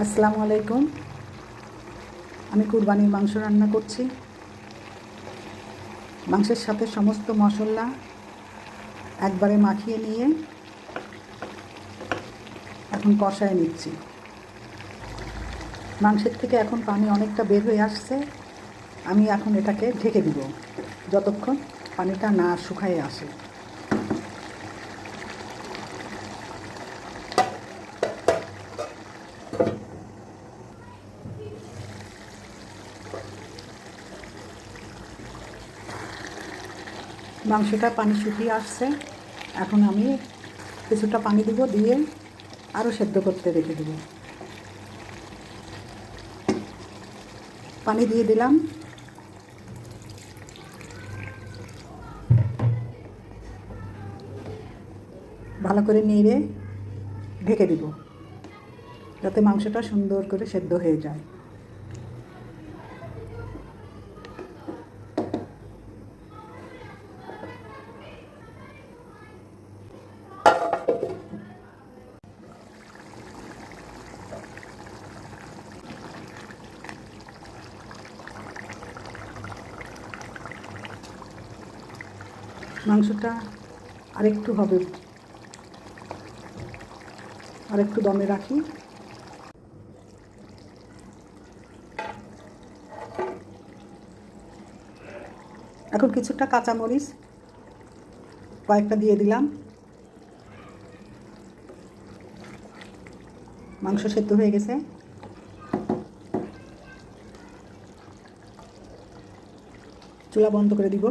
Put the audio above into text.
আসসালামু আলাইকুম। আমি কুরবানির মাংস রান্না করছি। মাংসের সাথে সমস্ত মশলা একবারে মাখিয়ে নিয়ে এখন কষায় নিচ্ছি। মাংসের থেকে এখন পানি অনেকটা বের হয়ে আসছে। আমি এখন এটাকে ঢেকে দিব যতক্ষণ পানিটা না শুকায় আসে। মাংসটা পানি শুকিয়ে আসছে। এখন আমি কিছুটা পানি দিব, দিয়ে আরও সেদ্ধ করতে রেখে দেব। পানি দিয়ে দিলাম। ভালো করে নেড়ে ঢেকে দিব যাতে মাংসটা সুন্দর করে সেদ্ধ হয়ে যায়। মাংসটা আরেকটু হবে, আরেকটু দমে রাখি। এখন কিছুটা কাঁচামরিচ কয়েকটা দিয়ে দিলাম। মাংস সেদ্ধ হয়ে গেছে। চুলা বন্ধ করে দিব।